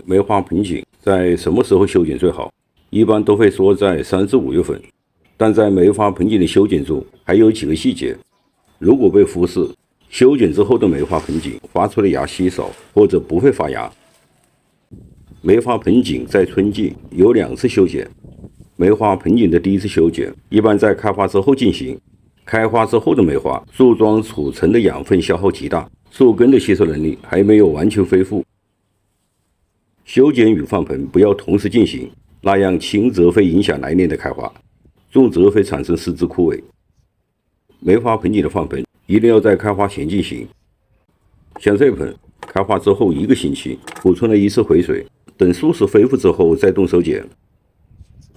梅花盆景在什么时候修剪最好？一般都会说在3至5月份，但在梅花盆景的修剪中还有几个细节，如果被忽视，修剪之后的梅花盆景发出的芽稀少或者不会发芽。梅花盆景在春季有2次修剪，梅花盆景的第一次修剪一般在开花之后进行。开花之后的梅花，树桩储存的养分消耗极大，树根的吸收能力还没有完全恢复。修剪与放盆不要同时进行，那样轻则会影响来年的开花，重则会产生丝枝枯萎。梅花盆景的放盆一定要在开花前进行。像这盆开花之后1个星期，补充了1次回水，等树势恢复之后再动手剪。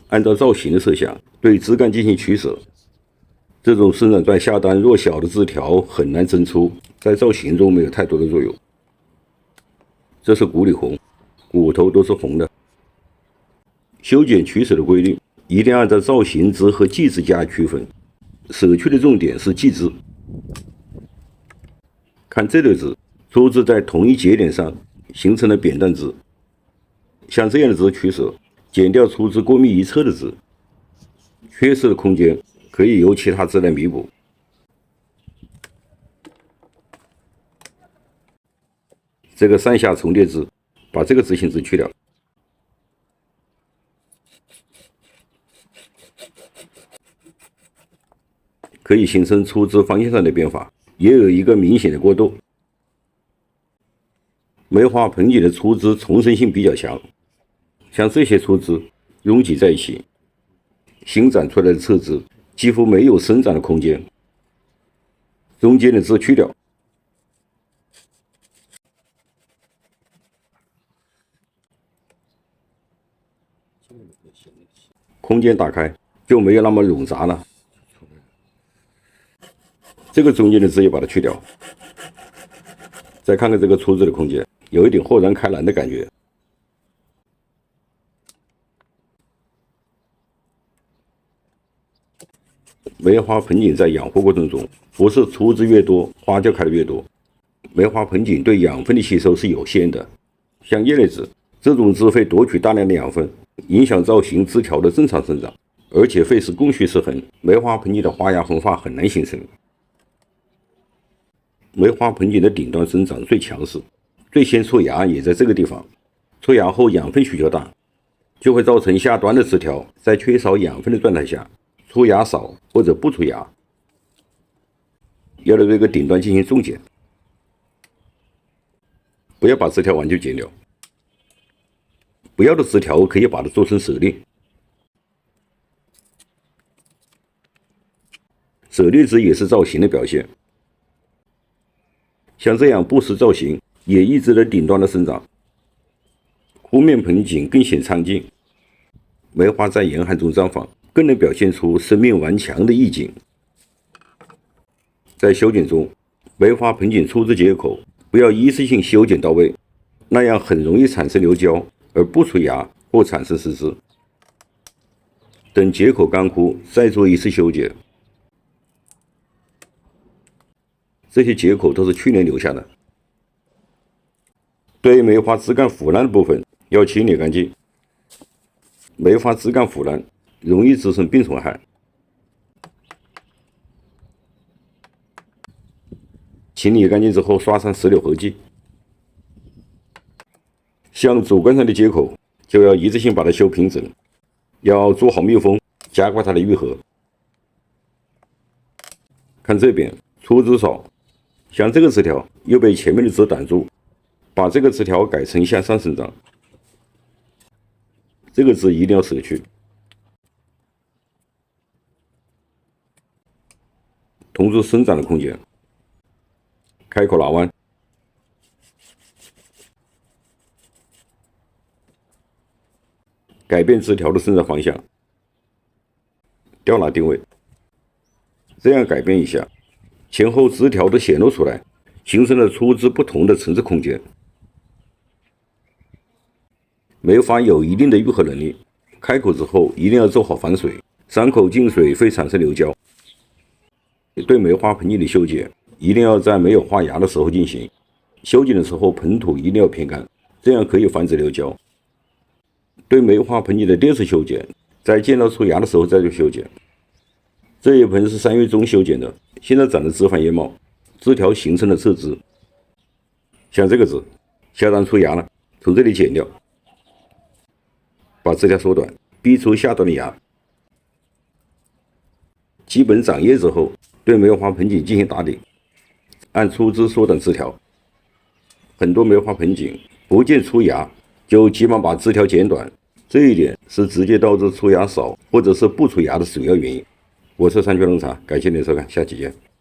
按照造型的设想，对枝干进行取舍。这种生长在下端弱小的枝条很难增出，在造型中没有太多的作用。这是骨里红，骨头都是红的。修剪取舍的规律一定按照造型枝和基枝加以区分，舍去的重点是基枝。看这对枝，粗枝在同一节点上形成了扁担枝，像这样的枝取舍，剪掉粗枝过密一侧的枝，缺失的空间可以由其他枝来弥补。这个上下重叠枝，把这个直行枝去掉，可以形成粗枝方向上的变化，也有一个明显的过渡。梅花盆景的粗枝丛生性比较强，像这些粗枝拥挤在一起，新长出来的侧枝几乎没有生长的空间，中间的枝去掉，空间打开，就没有那么冗杂了。这个中间的枝也把它去掉，再看看这个粗枝的空间，有一点豁然开朗的感觉。梅花盆景在养护过程中，不是粗枝越多，花就开得越多。梅花盆景对养分的吸收是有限的，像叶类枝这种枝会夺取大量的养分，影响造型枝条的正常生长，而且会使供需失衡，梅花盆景的花芽分化很难形成。梅花盆景的顶端生长最强势，最先出芽也在这个地方。出芽后养分需求大，就会造成下端的枝条在缺少养分的状态下，出芽少或者不出芽。要对这个顶端进行重剪，不要把枝条完全剪掉。不要的枝条可以把它做成舍裂，舍裂枝也是造型的表现。像这样不失造型，也抑制了顶端的生长。弧面盆景更显苍劲，梅花在严寒中绽放，更能表现出生命顽强的意境。在修剪中，梅花盆景粗枝接口不要一次性修剪到位，那样很容易产生流胶而不出芽或产生丝枝。等接口干枯再做1次修剪。这些接口都是去年留下的。对梅花枝干腐烂的部分要清理干净。梅花枝干腐烂容易滋生病虫害，清理干净之后刷上石榴合剂。像主干上的接口就要一次性把它修平整，要做好密封，加快它的愈合。看这边粗枝少，像这个枝条又被前面的枝挡住，把这个枝条改成向上生长，这个枝一定要舍去。同枝生长的空间，开口拉弯，改变枝条的生长方向，吊拿定位，这样改变一下，前后枝条都显露出来，形成了粗枝不同的层次空间。梅花有一定的愈合能力，开口之后一定要做好防水，伤口进水会产生流胶。对梅花盆景的修剪，一定要在没有发芽的时候进行。修剪的时候，盆土一定要偏干，这样可以防止流胶。对梅花盆景的第二次修剪，在见到出芽的时候再做修剪。这一盆是3月中修剪的，现在长得枝繁叶茂，枝条形成了侧枝。像这个枝，下端出芽了，从这里剪掉，把枝条缩短，逼出下端的芽。基本长叶之后，对梅花盆景进行打顶，按粗枝缩短枝条。很多梅花盆景不见出芽，就急忙把枝条剪短，这一点是直接导致出芽少或者是不出芽的主要原因。我是三全农场，感谢您的收看，下期见。